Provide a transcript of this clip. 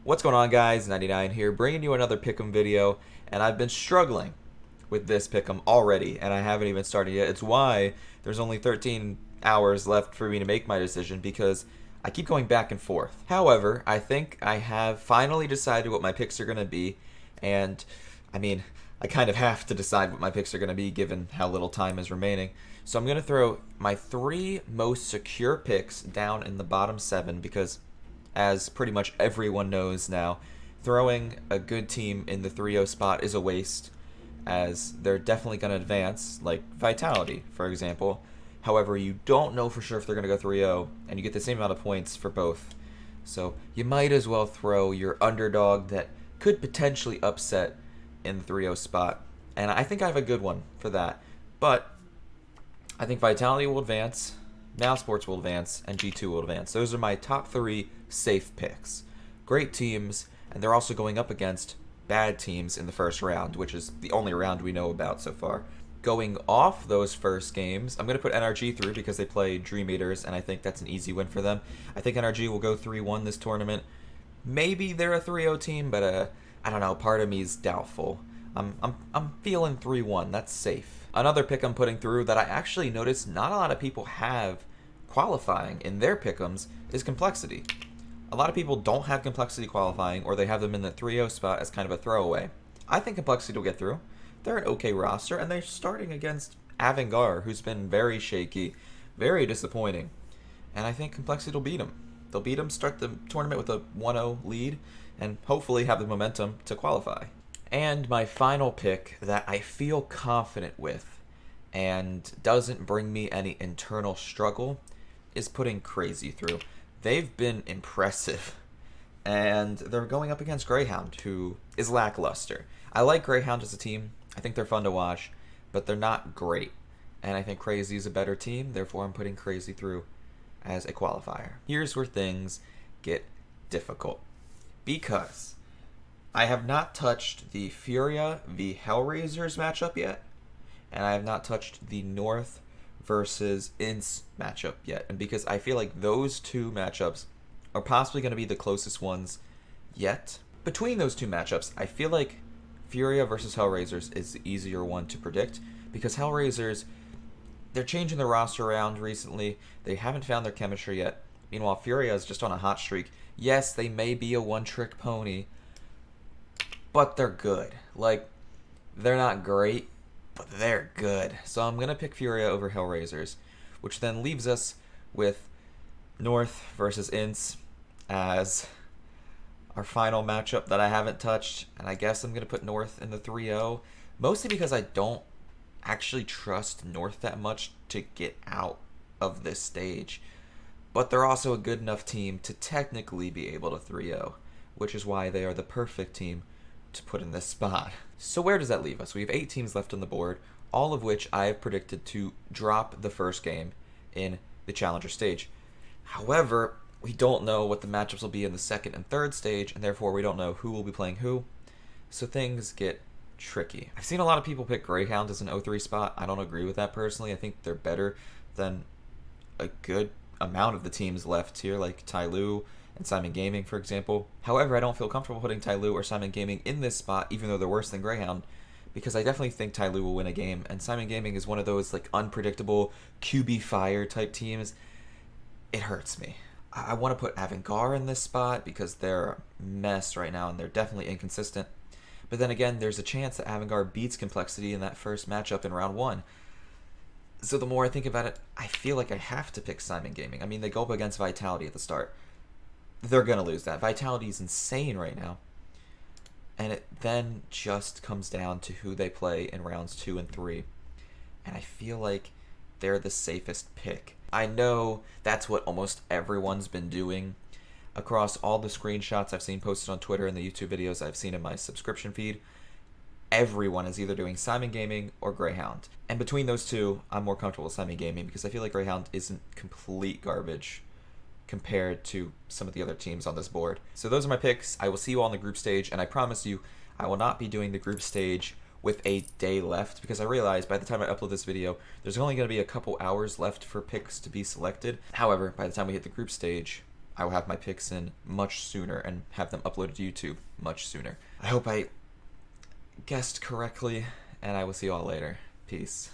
What's going on, guys? 99 here, bringing you another pick'em video, and I've been struggling with this pick'em already, and I haven't even started yet. It's why there's only 13 hours left for me to make my decision, because I keep going back and forth. However, I think I have finally decided what my picks are going to be, and I kind of have to decide what my picks are going to be given how little time is remaining. So I'm going to throw my 3 most secure picks down in the bottom 7 because, as pretty much everyone knows now, throwing a good team in the 3-0 spot is a waste, as they're definitely going to advance, like Vitality, for example. However, you don't know for sure if they're going to go 3-0, and you get the same amount of points for both. So you might as well throw your underdog that could potentially upset in the 3-0 spot. And I think I have a good one for that. But I think Vitality will advance, Now Sports will advance, and G2 will advance. Those are my top 3 safe picks. Great teams, and they're also going up against bad teams in the first round, which is the only round we know about so far. Going off those first games, I'm going to put NRG through because they play Dream Eaters, and I think that's an easy win for them. I think NRG will go 3-1 this tournament. Maybe they're a 3-0 team, but I don't know. Part of me is doubtful. I'm feeling 3-1. That's safe. Another pick I'm putting through that I actually noticed not a lot of people have qualifying in their pick'ems is Complexity. A lot of people don't have Complexity qualifying, or they have them in the 3-0 spot as kind of a throwaway. I think Complexity will get through. They're an okay roster, and they're starting against Avangar, who's been very shaky, very disappointing. And I think Complexity will beat them. They'll beat them, start the tournament with a 1-0 lead, and hopefully have the momentum to qualify. And my final pick that I feel confident with and doesn't bring me any internal struggle is putting Crazy through. They've been impressive, and they're going up against Greyhound, who is lackluster. I like Greyhound as a team. I think they're fun to watch, but they're not great. And I think Crazy is a better team, therefore I'm putting Crazy through as a qualifier. Here's where things get difficult, because I have not touched the Furia v Hellraisers matchup yet, and I have not touched the North versus Ince matchup yet. And because I feel like those two matchups are possibly going to be the closest ones yet. Between those two matchups, I feel like Furia versus Hellraisers is the easier one to predict, because Hellraisers, they're changing the roster around recently. They haven't found their chemistry yet. Meanwhile, Furia is just on a hot streak. Yes, they may be a one-trick pony, but they're good. Like, they're not great, but they're good. So I'm going to pick Furia over Hellraisers, which then leaves us with North versus Ince as our final matchup that I haven't touched. And I guess I'm going to put North in the 3-0, mostly because I don't actually trust North that much to get out of this stage. But they're also a good enough team to technically be able to 3-0, which is why they are the perfect team to put in this spot. So where does that leave us? We have 8 teams left on the board, all of which I have predicted to drop the first game in the Challenger stage. However, we don't know what the matchups will be in the second and third stage, and therefore we don't know who will be playing who, so things get tricky. I've seen a lot of people pick Greyhound as an 0-3 spot. I don't agree with that personally. I think they're better than a good amount of the teams left here, like Tyloo and Simon Gaming, for example. However, I don't feel comfortable putting Tyloo or Simon Gaming in this spot, even though they're worse than Greyhound, because I definitely think Tyloo will win a game, and Simon Gaming is one of those like unpredictable QB fire type teams. It hurts me. I want to put Avangar in this spot because they're a mess right now, and they're definitely inconsistent. But then again, there's a chance that Avangar beats Complexity in that first matchup in round 1. So the more I think about it, I feel like I have to pick Simon Gaming. I mean, they go up against Vitality at the start. They're going to lose that. Vitality is insane right now. And it then just comes down to who they play in rounds 2 and 3. And I feel like they're the safest pick. I know that's what almost everyone's been doing. Across all the screenshots I've seen posted on Twitter and the YouTube videos I've seen in my subscription feed, everyone is either doing Simon Gaming or Greyhound. And between those two, I'm more comfortable with Simon Gaming because I feel like Greyhound isn't complete garbage compared to some of the other teams on this board. So those are my picks. I will see you all on the group stage, and I promise you I will not be doing the group stage with a day left, because I realize by the time I upload this video, there's only going to be a couple hours left for picks to be selected. However, by the time we hit the group stage, I will have my picks in much sooner and have them uploaded to YouTube much sooner. I hope I guessed correctly, and I will see you all later. Peace.